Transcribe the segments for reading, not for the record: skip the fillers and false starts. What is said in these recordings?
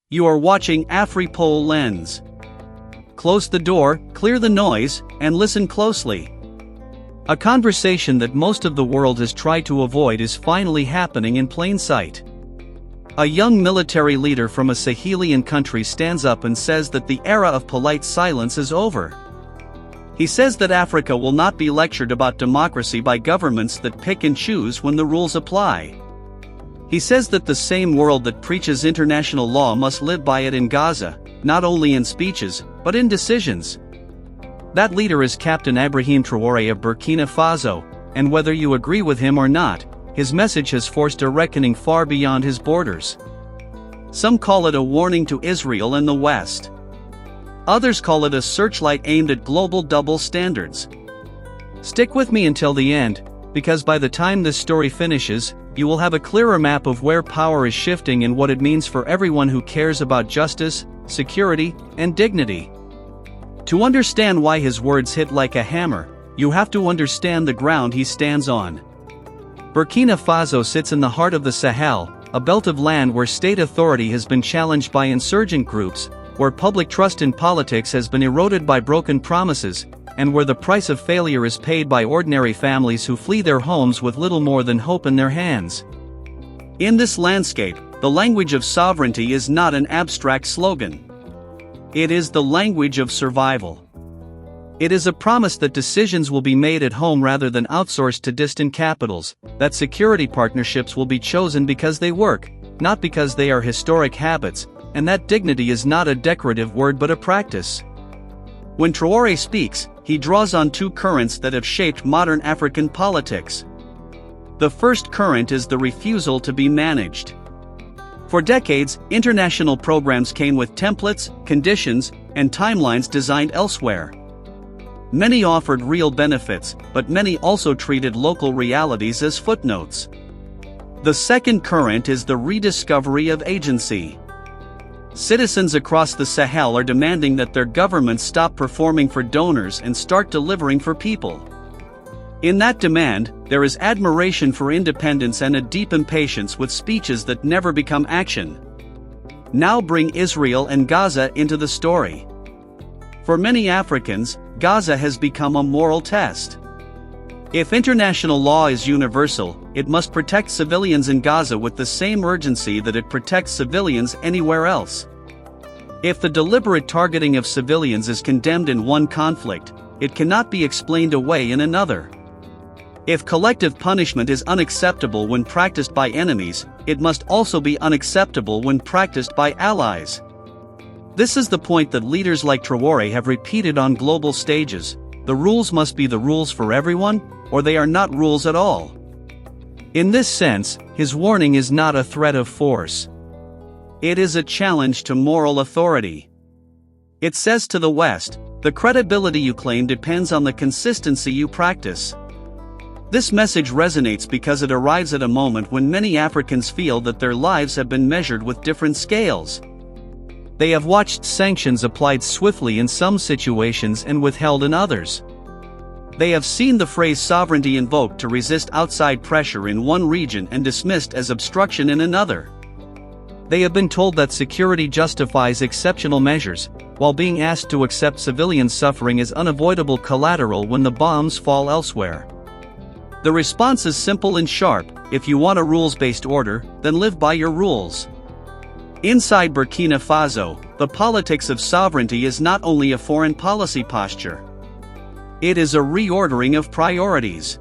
You are watching AfriPol Lens. Close the door, clear the noise, and listen closely. A conversation that most of the world has tried to avoid is finally happening in plain sight. A young military leader from a Sahelian country stands up and says that the era of polite silence is over. He says that Africa will not be lectured about democracy by governments that pick and choose when the rules apply. He says that the same world that preaches international law must live by it in Gaza, not only in speeches, but in decisions. That leader is Captain Ibrahim Traoré of Burkina Faso, and whether you agree with him or not, his message has forced a reckoning far beyond his borders. Some call it a warning to Israel and the West. Others call it a searchlight aimed at global double standards. Stick with me until the end, because by the time this story finishes, you will have a clearer map of where power is shifting and what it means for everyone who cares about justice, security, and dignity. To understand why his words hit like a hammer, you have to understand the ground he stands on. Burkina Faso sits in the heart of the Sahel, a belt of land where state authority has been challenged by insurgent groups, where public trust in politics has been eroded by broken promises, and where the price of failure is paid by ordinary families who flee their homes with little more than hope in their hands. In this landscape, the language of sovereignty is not an abstract slogan. It is the language of survival. It is a promise that decisions will be made at home rather than outsourced to distant capitals, that security partnerships will be chosen because they work, not because they are historic habits, and that dignity is not a decorative word but a practice. When Traoré speaks, he draws on two currents that have shaped modern African politics. The first current is the refusal to be managed. For decades, international programs came with templates, conditions, and timelines designed elsewhere. Many offered real benefits, but many also treated local realities as footnotes. The second current is the rediscovery of agency. Citizens across the Sahel are demanding that their governments stop performing for donors and start delivering for people. In that demand, there is admiration for independence and a deep impatience with speeches that never become action. Now bring Israel and Gaza into the story. For many Africans, Gaza has become a moral test. If international law is universal, it must protect civilians in Gaza with the same urgency that it protects civilians anywhere else. If the deliberate targeting of civilians is condemned in one conflict, it cannot be explained away in another. If collective punishment is unacceptable when practiced by enemies, it must also be unacceptable when practiced by allies. This is the point that leaders like Traoré have repeated on global stages. The rules must be the rules for everyone, or they are not rules at all. In this sense, his warning is not a threat of force. It is a challenge to moral authority. It says to the West, the credibility you claim depends on the consistency you practice. This message resonates because it arrives at a moment when many Africans feel that their lives have been measured with different scales. They have watched sanctions applied swiftly in some situations and withheld in others. They have seen the phrase sovereignty invoked to resist outside pressure in one region and dismissed as obstruction in another. They have been told that security justifies exceptional measures, while being asked to accept civilian suffering as unavoidable collateral when the bombs fall elsewhere. The response is simple and sharp: if you want a rules-based order, then live by your rules. Inside Burkina Faso, the politics of sovereignty is not only a foreign policy posture. It is a reordering of priorities.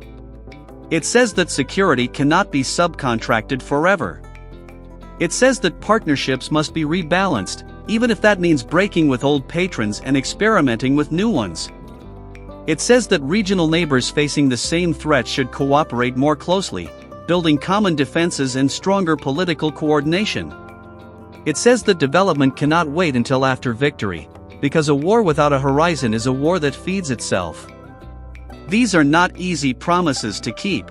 It says that security cannot be subcontracted forever. It says that partnerships must be rebalanced, even if that means breaking with old patrons and experimenting with new ones. It says that regional neighbors facing the same threat should cooperate more closely, building common defenses and stronger political coordination. It says that development cannot wait until after victory, because a war without a horizon is a war that feeds itself. These are not easy promises to keep.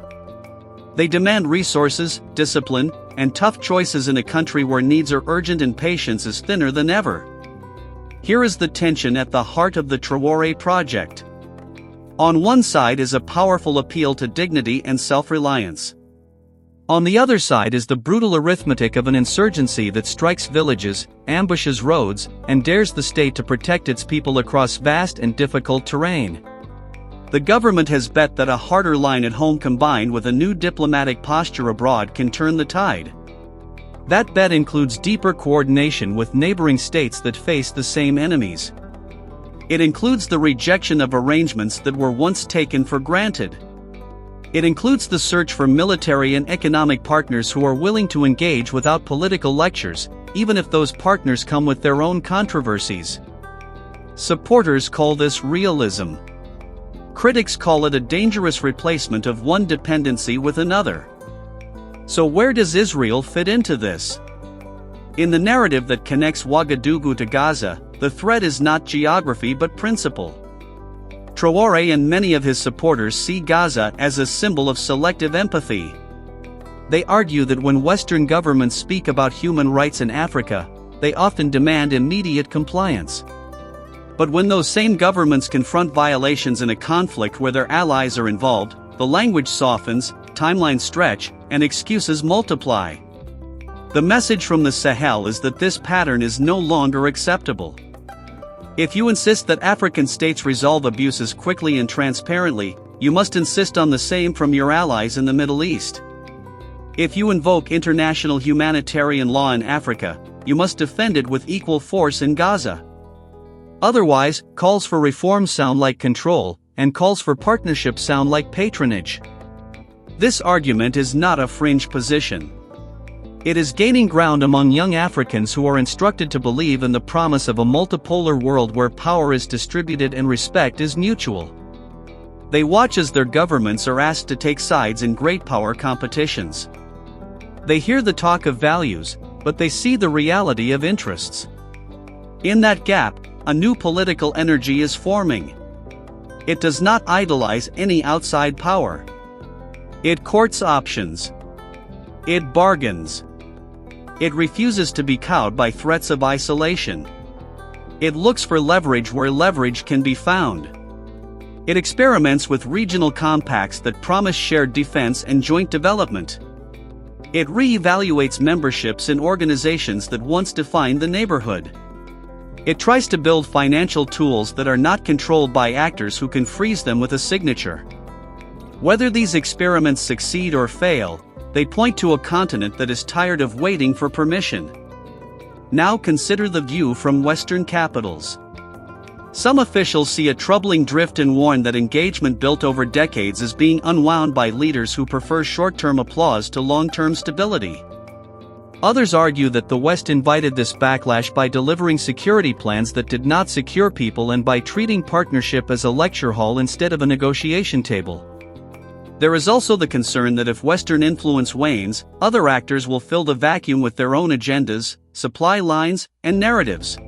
They demand resources, discipline, and tough choices in a country where needs are urgent and patience is thinner than ever. Here is the tension at the heart of the Traoré project. On one side is a powerful appeal to dignity and self-reliance. On the other side is the brutal arithmetic of an insurgency that strikes villages, ambushes roads, and dares the state to protect its people across vast and difficult terrain. The government has bet that a harder line at home combined with a new diplomatic posture abroad can turn the tide. That bet includes deeper coordination with neighboring states that face the same enemies. It includes the rejection of arrangements that were once taken for granted. It includes the search for military and economic partners who are willing to engage without political lectures, even if those partners come with their own controversies. Supporters call this realism. Critics call it a dangerous replacement of one dependency with another. So where does Israel fit into this? In the narrative that connects Ouagadougou to Gaza, the threat is not geography but principle. Traore and many of his supporters see Gaza as a symbol of selective empathy. They argue that when Western governments speak about human rights in Africa, they often demand immediate compliance. But when those same governments confront violations in a conflict where their allies are involved, the language softens, timelines stretch, and excuses multiply. The message from the Sahel is that this pattern is no longer acceptable. If you insist that African states resolve abuses quickly and transparently, you must insist on the same from your allies in the Middle East. If you invoke international humanitarian law in Africa, you must defend it with equal force in Gaza. Otherwise, calls for reform sound like control, and calls for partnership sound like patronage. This argument is not a fringe position. It is gaining ground among young Africans who are instructed to believe in the promise of a multipolar world where power is distributed and respect is mutual. They watch as their governments are asked to take sides in great power competitions. They hear the talk of values, but they see the reality of interests. In that gap, a new political energy is forming. It does not idolize any outside power. It courts options. It bargains. It refuses to be cowed by threats of isolation. It looks for leverage where leverage can be found. It experiments with regional compacts that promise shared defense and joint development. It re-evaluates memberships in organizations that once defined the neighborhood. It tries to build financial tools that are not controlled by actors who can freeze them with a signature. Whether these experiments succeed or fail, they point to a continent that is tired of waiting for permission. Now consider the view from Western capitals. Some officials see a troubling drift and warn that engagement built over decades is being unwound by leaders who prefer short-term applause to long-term stability. Others argue that the West invited this backlash by delivering security plans that did not secure people and by treating partnership as a lecture hall instead of a negotiation table. There is also the concern that if Western influence wanes, other actors will fill the vacuum with their own agendas, supply lines, and narratives.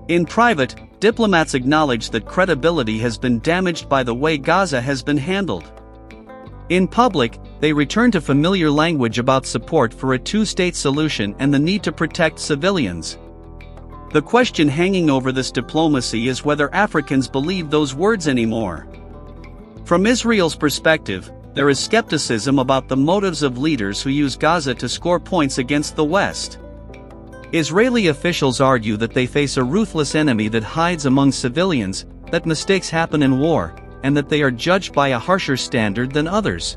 In private, diplomats acknowledge that credibility has been damaged by the way Gaza has been handled. In public, they return to familiar language about support for a two-state solution and the need to protect civilians. The question hanging over this diplomacy is whether Africans believe those words anymore. From Israel's perspective, there is skepticism about the motives of leaders who use Gaza to score points against the West. Israeli officials argue that they face a ruthless enemy that hides among civilians, that mistakes happen in war, and that they are judged by a harsher standard than others.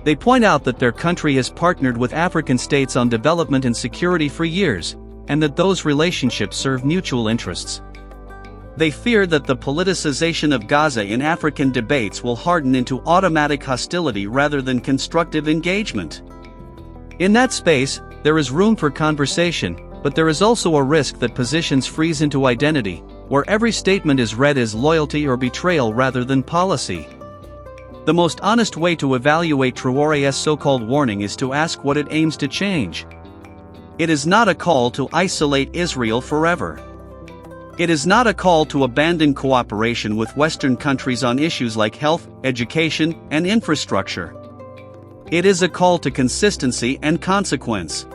They point out that their country has partnered with African states on development and security for years, and that those relationships serve mutual interests. They fear that the politicization of Gaza in African debates will harden into automatic hostility rather than constructive engagement. In that space, there is room for conversation, but there is also a risk that positions freeze into identity, where every statement is read as loyalty or betrayal rather than policy. The most honest way to evaluate Traoré's so-called warning is to ask what it aims to change. It is not a call to isolate Israel forever. It is not a call to abandon cooperation with Western countries on issues like health, education, and infrastructure. It is a call to consistency and consequence.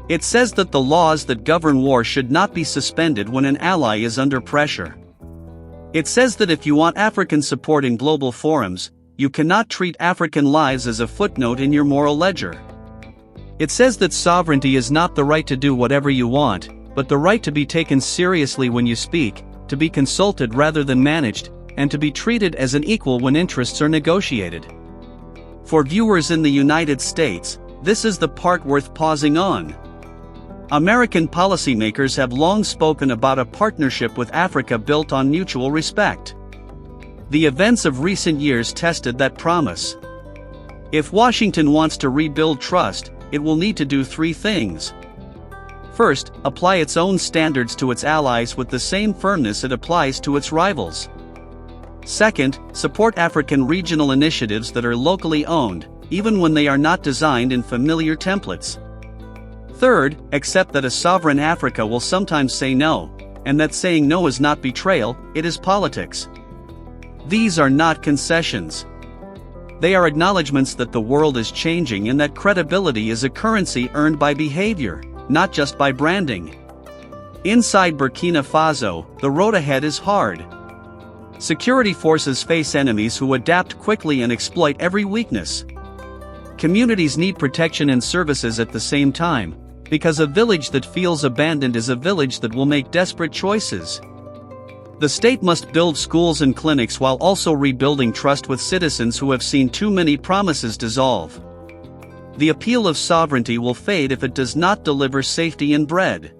It says that the laws that govern war should not be suspended when an ally is under pressure. It says that if you want African support in global forums, you cannot treat African lives as a footnote in your moral ledger. It says that sovereignty is not the right to do whatever you want, but the right to be taken seriously when you speak, to be consulted rather than managed, and to be treated as an equal when interests are negotiated. For viewers in the United States, this is the part worth pausing on. American policymakers have long spoken about a partnership with Africa built on mutual respect. The events of recent years tested that promise. If Washington wants to rebuild trust, it will need to do three things. First, apply its own standards to its allies with the same firmness it applies to its rivals. Second, support African regional initiatives that are locally owned, even when they are not designed in familiar templates. Third, accept that a sovereign Africa will sometimes say no, and that saying no is not betrayal, it is politics. These are not concessions. They are acknowledgments that the world is changing and that credibility is a currency earned by behavior, not just by branding. Inside Burkina Faso, the road ahead is hard. Security forces face enemies who adapt quickly and exploit every weakness. Communities need protection and services at the same time, because a village that feels abandoned is a village that will make desperate choices. The state must build schools and clinics while also rebuilding trust with citizens who have seen too many promises dissolve. The appeal of sovereignty will fade if it does not deliver safety and bread.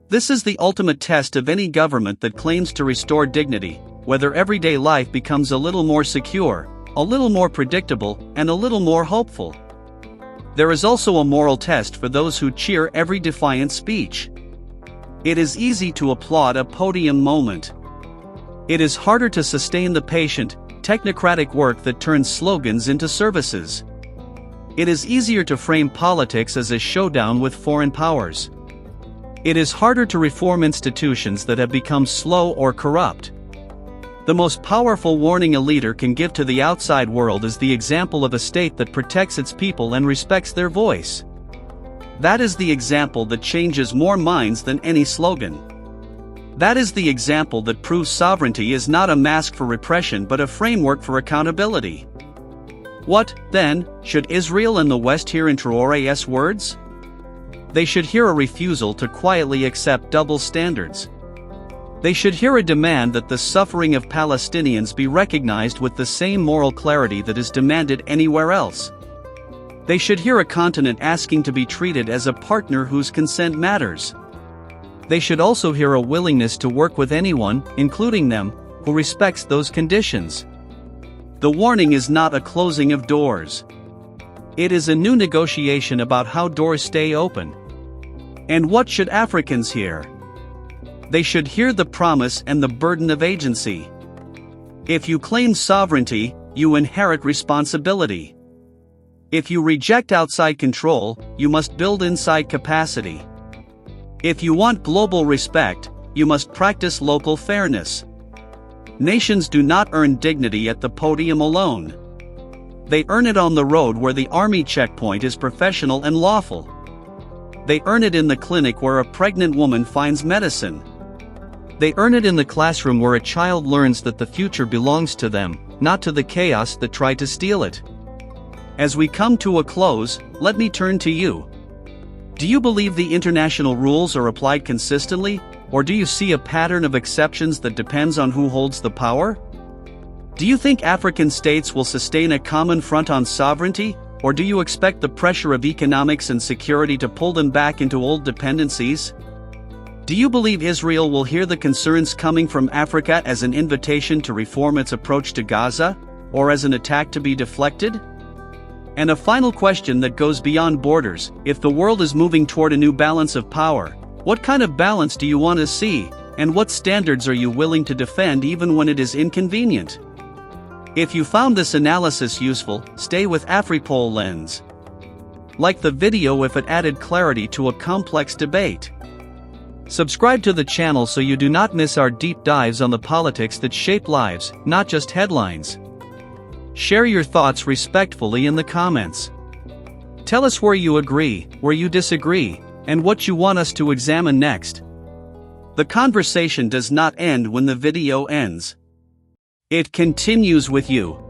This is the ultimate test of any government that claims to restore dignity, whether everyday life becomes a little more secure, a little more predictable, and a little more hopeful. There is also a moral test for those who cheer every defiant speech. It is easy to applaud a podium moment. It is harder to sustain the patient, technocratic work that turns slogans into services. It is easier to frame politics as a showdown with foreign powers. It is harder to reform institutions that have become slow or corrupt. The most powerful warning a leader can give to the outside world is the example of a state that protects its people and respects their voice. That is the example that changes more minds than any slogan. That is the example that proves sovereignty is not a mask for repression but a framework for accountability. What, then, should Israel and the West hear in Traoré's words? They should hear a refusal to quietly accept double standards. They should hear a demand that the suffering of Palestinians be recognized with the same moral clarity that is demanded anywhere else. They should hear a continent asking to be treated as a partner whose consent matters. They should also hear a willingness to work with anyone, including them, who respects those conditions. The warning is not a closing of doors. It is a new negotiation about how doors stay open. And what should Africans hear? They should hear the promise and the burden of agency. If you claim sovereignty, you inherit responsibility. If you reject outside control, you must build inside capacity. If you want global respect, you must practice local fairness. Nations do not earn dignity at the podium alone. They earn it on the road where the army checkpoint is professional and lawful. They earn it in the clinic where a pregnant woman finds medicine. They earn it in the classroom where a child learns that the future belongs to them, not to the chaos that tried to steal it. As we come to a close, let me turn to you. Do you believe the international rules are applied consistently, or do you see a pattern of exceptions that depends on who holds the power? Do you think African states will sustain a common front on sovereignty, or do you expect the pressure of economics and security to pull them back into old dependencies? Do you believe Israel will hear the concerns coming from Africa as an invitation to reform its approach to Gaza, or as an attack to be deflected? And a final question that goes beyond borders: if the world is moving toward a new balance of power, what kind of balance do you want to see, and what standards are you willing to defend even when it is inconvenient? If you found this analysis useful, stay with AfriPol Lens. Like the video if it added clarity to a complex debate. Subscribe to the channel so you do not miss our deep dives on the politics that shape lives, not just headlines. Share your thoughts respectfully in the comments. Tell us where you agree, where you disagree, and what you want us to examine next. The conversation does not end when the video ends. It continues with you.